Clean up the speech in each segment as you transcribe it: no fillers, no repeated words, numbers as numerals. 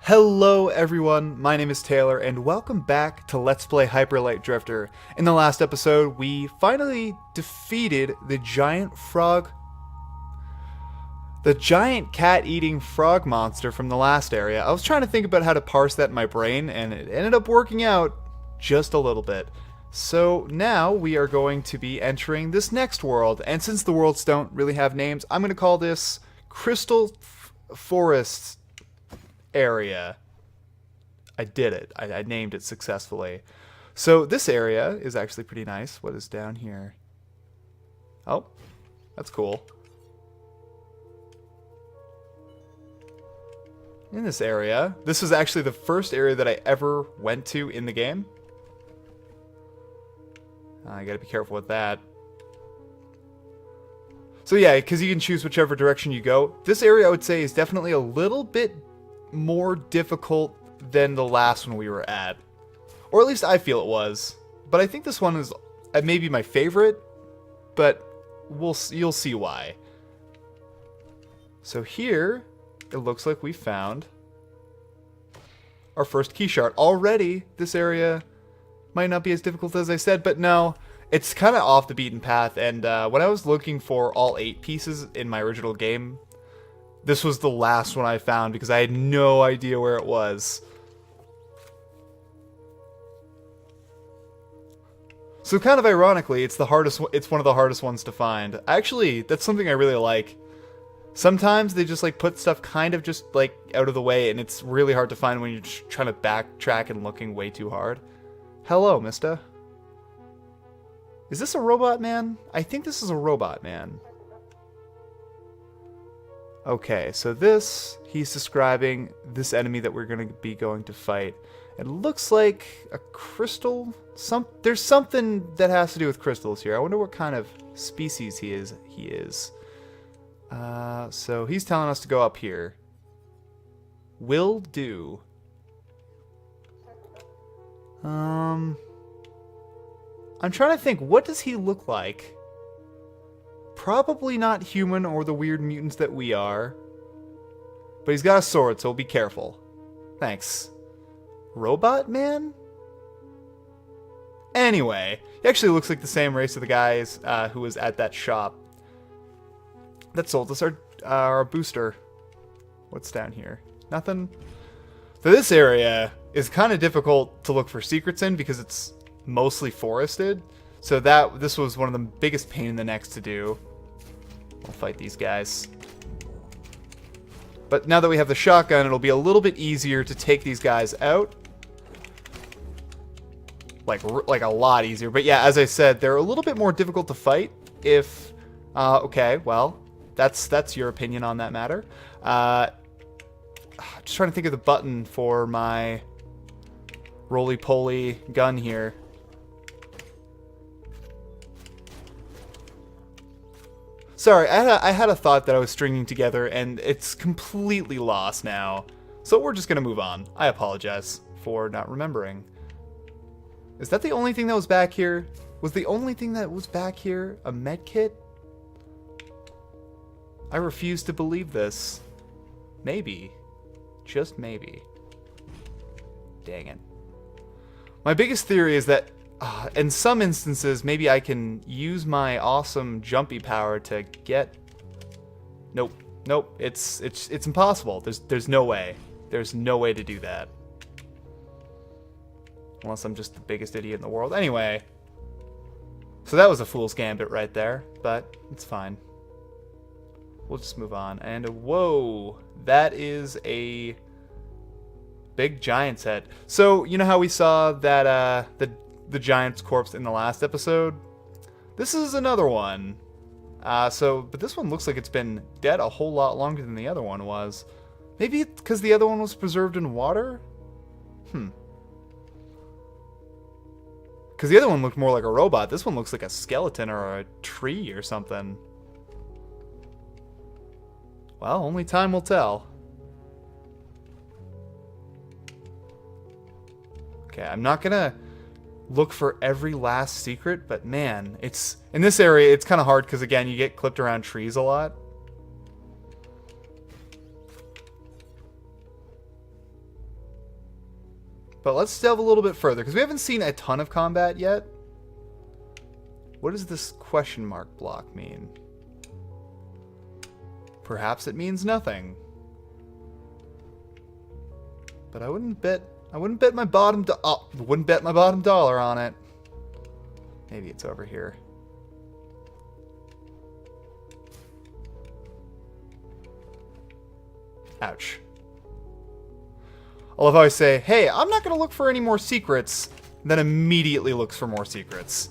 Hello everyone, my name is Taylor and welcome back to Let's Play Hyper Light Drifter. In the last episode, we finally defeated the giant cat-eating frog monster from the last area. I was trying to think about how to parse that in my brain and it ended up working out just a little bit. So now we are going to be entering this next world, and since the worlds don't really have names, I'm going to call this Crystal Forest area. I did it. I named it successfully. So this area is actually pretty nice. What is down here? Oh, that's cool. In this area, this is actually the first area that I ever went to in the game. I gotta be careful with that. So yeah, because you can choose whichever direction you go. This area I would say is definitely a little bit more difficult than the last one we were at. Or at least I feel it was. But I think this one is maybe my favorite, but you'll see why. So here, it looks like we found our first key shard. Already, this area might not be as difficult as I said, but no, it's kind of off the beaten path. And when I was looking for all 8 pieces in my original game, this was the last one I found because I had no idea where it was. So kind of ironically, it's one of the hardest ones to find. Actually, that's something I really like. Sometimes they just like put stuff kind of just like out of the way and it's really hard to find when you're just trying to backtrack and looking way too hard. Hello, mister. Is this a robot man? I think this is a robot man. Okay, so he's describing this enemy that we're going to be going to fight. It looks like a crystal. There's something that has to do with crystals here. I wonder what kind of species he is. So he's telling us to go up here. Will do. I'm trying to think, what does he look like? Probably not human or the weird mutants that we are. But he's got a sword, so be careful. Thanks. Robot man? Anyway, he actually looks like the same race of the guys who was at that shop that sold us our booster. What's down here? Nothing? So this area is kind of difficult to look for secrets in because it's mostly forested. So this was one of the biggest pain in the necks to do. We'll fight these guys. But now that we have the shotgun, it'll be a little bit easier to take these guys out. Like a lot easier. But yeah, as I said, they're a little bit more difficult to fight if... okay, well, that's your opinion on that matter. Just trying to think of the button for my roly-poly gun here. Sorry, I had a thought that I was stringing together, and it's completely lost now. So we're just going to move on. I apologize for not remembering. Is that the only thing that was back here? Was the only thing that was back here a medkit? I refuse to believe this. Maybe. Just maybe. Dang it. My biggest theory is that in some instances, maybe I can use my awesome jumpy power to get... Nope. Nope. It's impossible. There's no way. There's no way to do that. Unless I'm just the biggest idiot in the world. Anyway. So that was a fool's gambit right there. But it's fine. We'll just move on. And whoa. That is a big giant's head. So, you know how we saw that the giant's corpse in the last episode? This is another one. But this one looks like it's been dead a whole lot longer than the other one was. Maybe because the other one was preserved in water? Because the other one looked more like a robot. This one looks like a skeleton or a tree or something. Well, only time will tell. Okay, I'm not gonna look for every last secret, but man, it's in this area it's kind of hard because again you get clipped around trees a lot. But let's delve a little bit further, because we haven't seen a ton of combat yet. What does this question mark block mean? Perhaps it means nothing. But I wouldn't bet my bottom dollar on it. Maybe it's over here. Ouch. I love how I say, hey, I'm not going to look for any more secrets, then immediately looks for more secrets.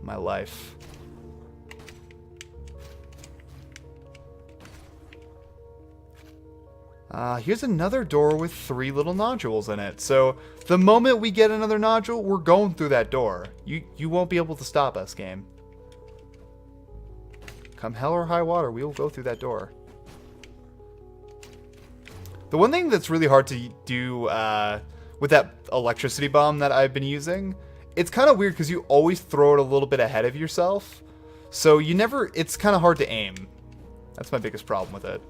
My life. Here's another door with 3 little nodules in it. So the moment we get another nodule, we're going through that door. You won't be able to stop us, game. Come hell or high water, we will go through that door. The one thing that's really hard to do with that electricity bomb that I've been using, it's kind of weird because you always throw it a little bit ahead of yourself. So you never, it's kind of hard to aim. That's my biggest problem with it.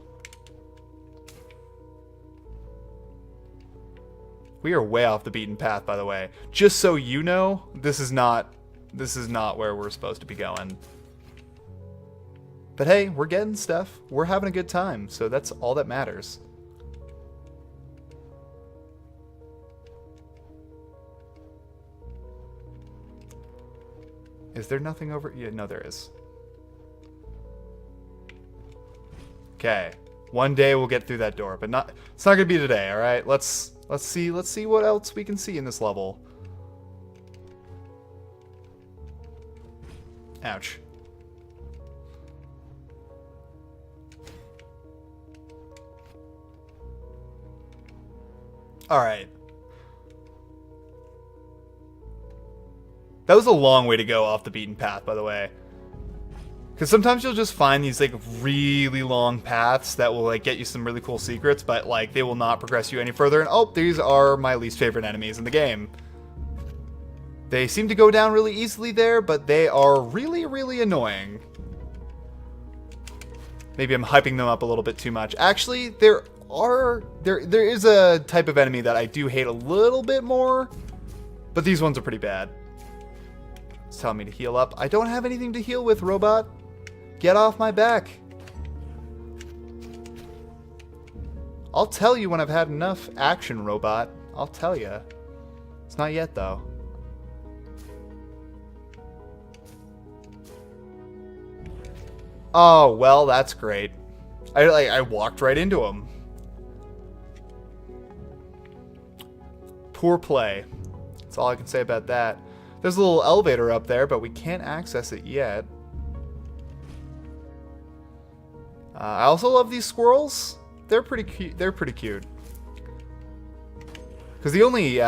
We are way off the beaten path, by the way. Just so you know, this is not where we're supposed to be going. But hey, we're getting stuff. We're having a good time, so that's all that matters. Is there nothing over? Yeah, no, there is. Okay. One day we'll get through that door, but it's not gonna be today, alright? Let's see what else we can see in this level. Ouch. Alright. That was a long way to go off the beaten path, by the way. Because sometimes you'll just find these, like, really long paths that will, like, get you some really cool secrets, but, like, they will not progress you any further. And, oh, these are my least favorite enemies in the game. They seem to go down really easily there, but they are really, really annoying. Maybe I'm hyping them up a little bit too much. Actually, there is a type of enemy that I do hate a little bit more, but these ones are pretty bad. It's telling me to heal up. I don't have anything to heal with, robot. Get off my back. I'll tell you when I've had enough action, robot. I'll tell you. It's not yet, though. Oh, well, that's great. I walked right into him. Poor play. That's all I can say about that. There's a little elevator up there, but we can't access it yet. I also love these squirrels. They're pretty cute. They're pretty cute. Because the only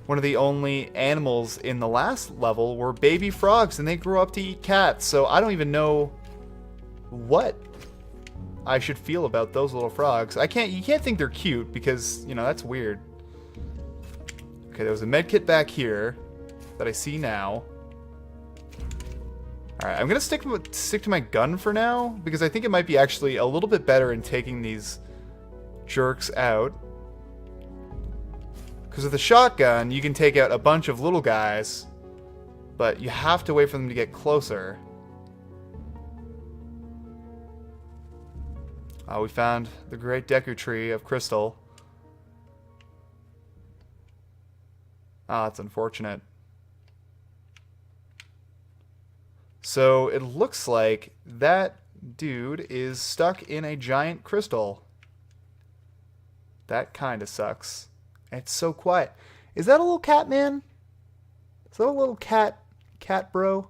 one of the only animals in the last level were baby frogs, and they grew up to eat cats. So I don't even know what I should feel about those little frogs. You can't think they're cute because, you know, that's weird. Okay, there was a medkit back here that I see now. Alright, I'm gonna stick to my gun for now, because I think it might be actually a little bit better in taking these jerks out. Because with a shotgun, you can take out a bunch of little guys, but you have to wait for them to get closer. We found the Great Deku Tree of Crystal. Ah, that's unfortunate. So it looks like that dude is stuck in a giant crystal. That kind of sucks. It's so quiet. Is that a little cat man? Is that a little cat bro?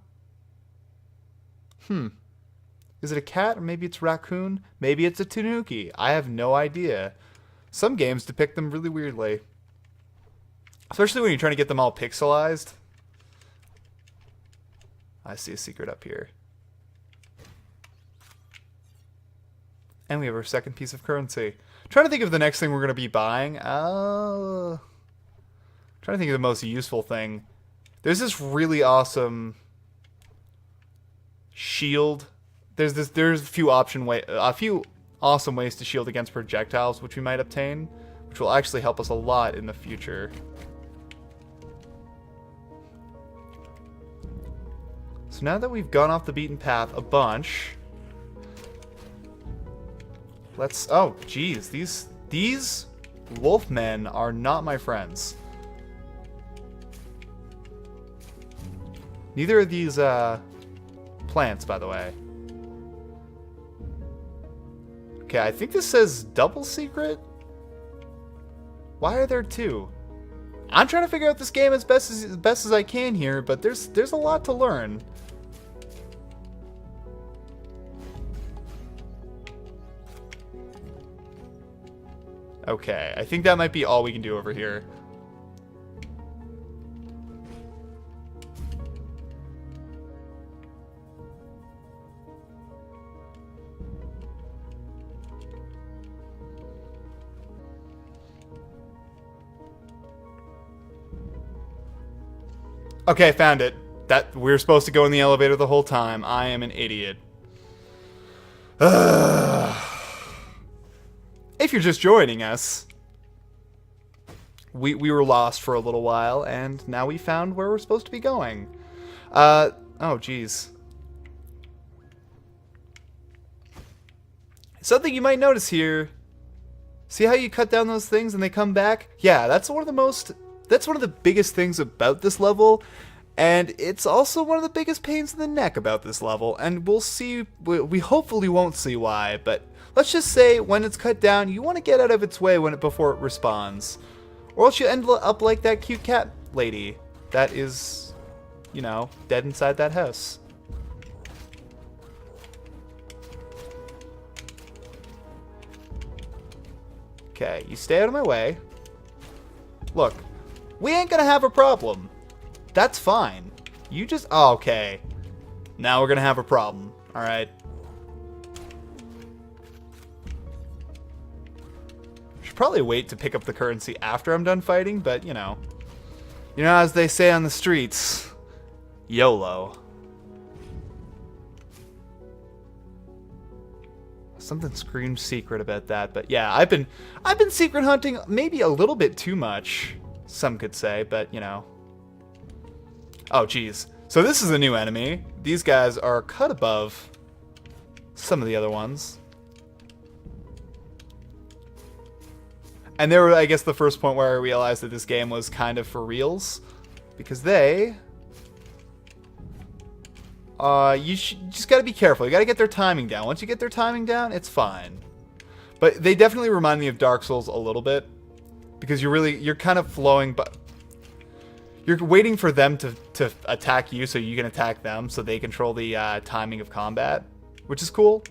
Is it a cat, or maybe it's a raccoon? Maybe it's a tanuki. I have no idea. Some games depict them really weirdly. Especially when you're trying to get them all pixelized. I see a secret up here. And we have our second piece of currency. Trying to think of the next thing we're going to be buying. Trying to think of the most useful thing. There's this really awesome shield. There's a few awesome ways to shield against projectiles, which we might obtain, which will actually help us a lot in the future. So now that we've gone off the beaten path a bunch, let's... Oh, geez. These wolfmen are not my friends. Neither are these plants, by the way. Okay, I think this says double secret. Why are there two? I'm trying to figure out this game as best as I can here, but there's a lot to learn. Okay, I think that might be all we can do over here. Okay, found it. That we're supposed to go in the elevator the whole time. I am an idiot. If you're just joining us, we were lost for a little while, and now we found where we're supposed to be going. Oh, geez. Something you might notice here. See how you cut down those things and they come back? Yeah, that's one of the biggest things about this level, and it's also one of the biggest pains in the neck about this level, and we'll see, we hopefully won't see why, but let's just say when it's cut down, you want to get out of its way before it respawns, or else you end up like that cute cat lady that is, you know, dead inside that house. Okay, you stay out of my way. Look, we ain't gonna have a problem. That's fine. You just... Oh, okay. Now we're gonna have a problem. Alright. Should probably wait to pick up the currency after I'm done fighting, but, you know. You know, as they say on the streets, YOLO. Something screams secret about that, but yeah, I've been secret hunting maybe a little bit too much, some could say, but you know. Oh, geez. So this is a new enemy. These guys are cut above some of the other ones. And they were, I guess, the first point where I realized that this game was kind of for reals, because they... you just gotta be careful. You gotta get their timing down. Once you get their timing down, it's fine. But they definitely remind me of Dark Souls a little bit, because you're kind of flowing, but you're waiting for them to attack you so you can attack them, so they control the timing of combat, which is cool.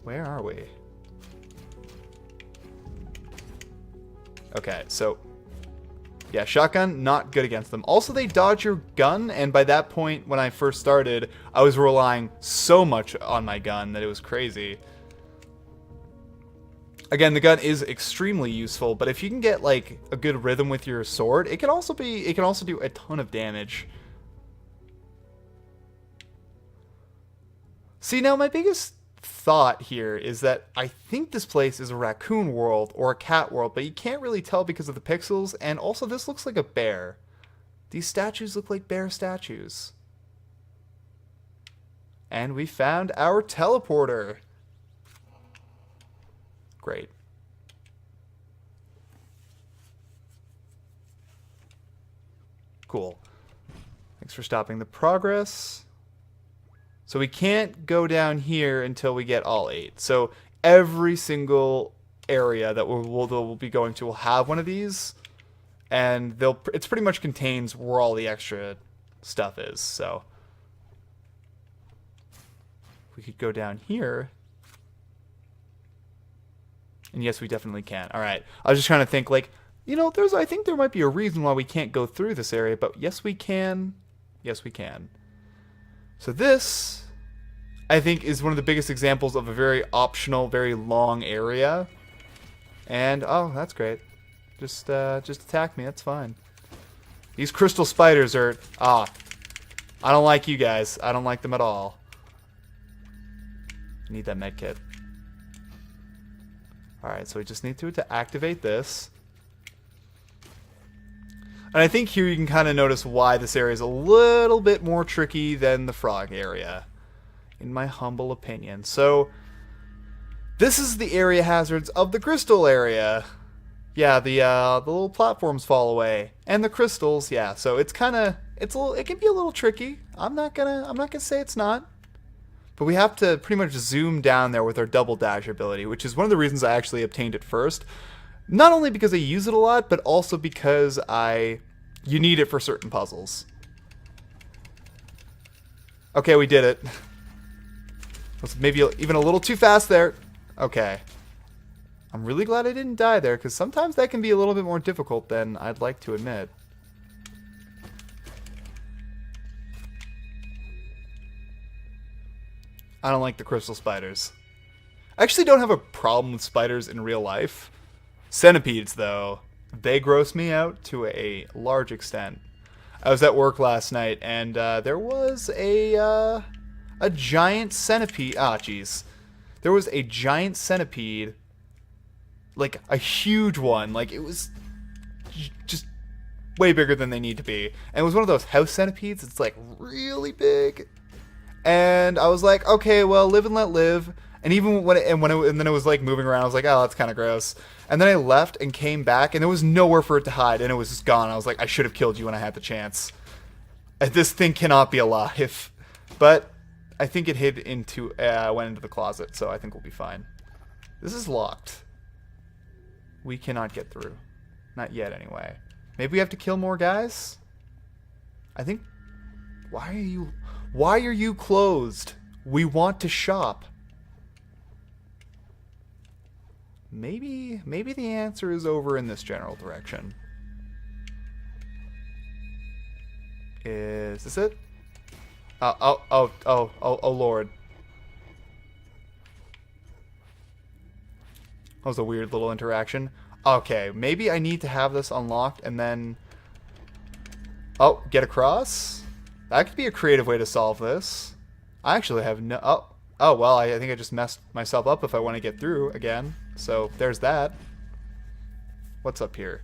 Where are we? Okay, so... yeah, shotgun, not good against them. Also, they dodge your gun, and by that point, when I first started, I was relying so much on my gun that it was crazy. Again, the gun is extremely useful, but if you can get, like, a good rhythm with your sword, it can also do a ton of damage. See, now my biggest thought here is that I think this place is a raccoon world or a cat world, but you can't really tell because of the pixels, and also this looks like a bear. These statues look like bear statues. And we found our teleporter. Great. Cool. Thanks for stopping the progress. So we can't go down here until we get all 8. So every single area that we'll be going to will have one of these, and it's pretty much contains where all the extra stuff is. So we could go down here, and yes, we definitely can. All right, I was just trying to think, like, you know, I think there might be a reason why we can't go through this area, but yes, we can. Yes, we can. So this, I think, is one of the biggest examples of a very optional, very long area. And, oh, that's great. Just attack me, that's fine. These crystal spiders are, I don't like you guys. I don't like them at all. Need that med kit. Alright, so we just need to activate this. And I think here you can kind of notice why this area is a little bit more tricky than the frog area, in my humble opinion. So, this is the area hazards of the crystal area. Yeah, the little platforms fall away, and the crystals. Yeah, so it's kind of it can be a little tricky. I'm not gonna say it's not, but we have to pretty much zoom down there with our double dash ability, which is one of the reasons I actually obtained it first. Not only because I use it a lot, but also because you need it for certain puzzles. Okay, we did it. Was maybe even a little too fast there. Okay. I'm really glad I didn't die there, because sometimes that can be a little bit more difficult than I'd like to admit. I don't like the crystal spiders. I actually don't have a problem with spiders in real life. Centipedes, though, they gross me out to a large extent. I was at work last night, and there was a giant centipede. Ah, jeez. There was a giant centipede, like a huge one. Like, it was just way bigger than they need to be. And it was one of those house centipedes. It's like really big. And I was like, okay, well, live and let live. And even when then it was like moving around, I was like, oh, that's kind of gross. And then I left and came back, and there was nowhere for it to hide, and it was just gone. I was like, I should have killed you when I had the chance. This thing cannot be alive. But I think it went into the closet, so I think we'll be fine. This is locked. We cannot get through. Not yet, anyway. Maybe we have to kill more guys? I think... Why are you closed? We want to shop. Maybe the answer is over in this general direction. Is this it? Oh, Lord. That was a weird little interaction. Okay, maybe I need to have this unlocked and then... Oh, get across? That could be a creative way to solve this. I actually have no... Oh, well, I think I just messed myself up if I want to get through again. So, there's that. What's up here?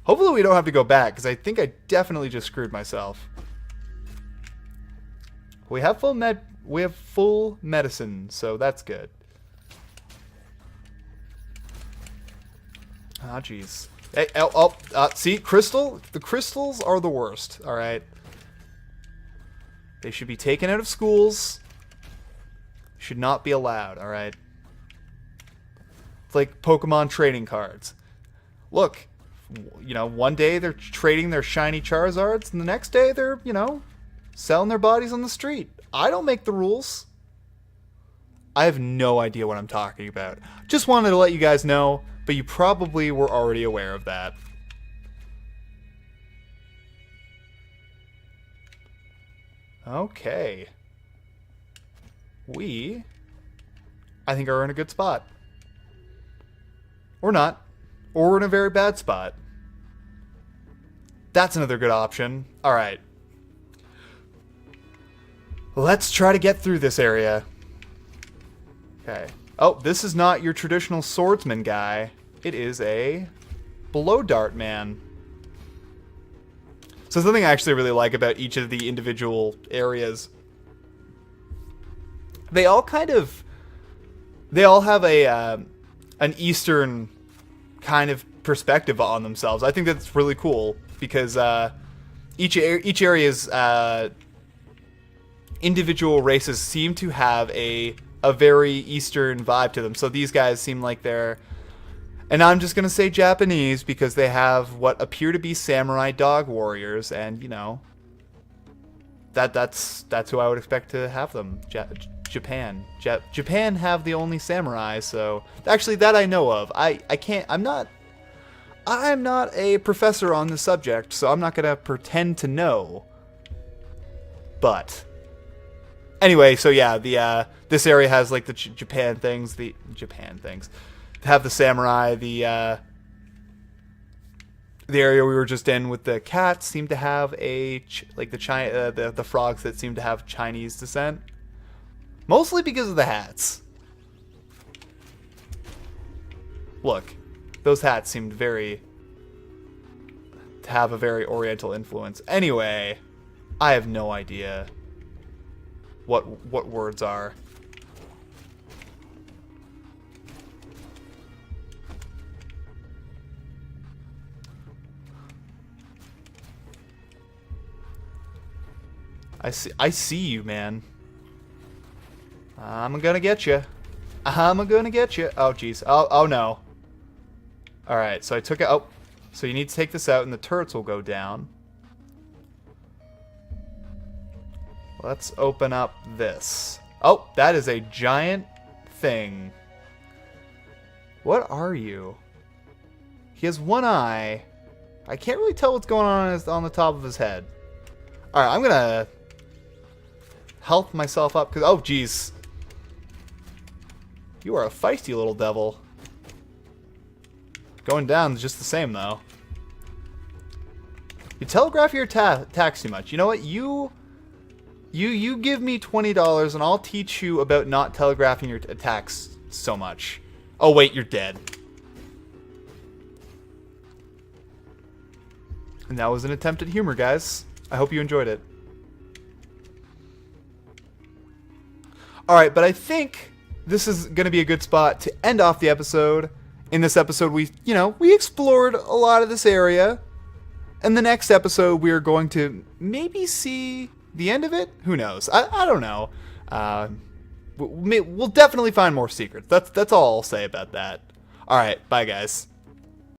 Hopefully we don't have to go back, because I think I definitely just screwed myself. We have full medicine, so that's good. Ah, jeez. Hey, see, the crystals are the worst, alright? They should be taken out of schools. Should not be allowed, alright? It's like Pokemon trading cards. Look, you know, one day they're trading their shiny Charizards, and the next day they're, you know, selling their bodies on the street. I don't make the rules. I have no idea what I'm talking about. Just wanted to let you guys know, but you probably were already aware of that. Okay. I think, are in a good spot. Or not. Or we're in a very bad spot. That's another good option. Alright. Let's try to get through this area. Okay. Oh, this is not your traditional swordsman guy. It is a blow dart man. So something I actually really like about each of the individual areas, they all have an Eastern kind of perspective on themselves. I think that's really cool because each area's individual races seem to have a very Eastern vibe to them. So these guys seem like they're, and I'm just gonna say Japanese because they have what appear to be samurai dog warriors, and you know, that's who I would expect to have them. Japan have the only samurai, so actually that I know of. I'm not a professor on the subject, so I'm not gonna pretend to know. But anyway, so yeah, this area has like the Japan things. Have the samurai. The area we were just in with the cats seem to have the frogs that seem to have Chinese descent. Mostly because of the hats. Look, those hats seemed to have a very oriental influence. Anyway, I have no idea what words are. I see you, man. I'm gonna get you. I'm gonna get you. Oh, jeez. Oh no. Alright, so I took it. Oh, so you need to take this out and the turrets will go down. Let's open up this. Oh, that is a giant thing. What are you? He has one eye. I can't really tell what's going on the top of his head. Alright, I'm gonna health myself up because, oh jeez, you are a feisty little devil. Going down is just the same though. You telegraph your attacks too much. You know what? You give me $20 and I'll teach you about not telegraphing your attacks so much. Oh wait, you're dead. And that was an attempt at humor, guys. I hope you enjoyed it. Alright, but I think this is going to be a good spot to end off the episode. In this episode, we explored a lot of this area. In the next episode, we are going to maybe see the end of it? Who knows? I don't know. We'll definitely find more secrets. That's all I'll say about that. Alright, bye guys.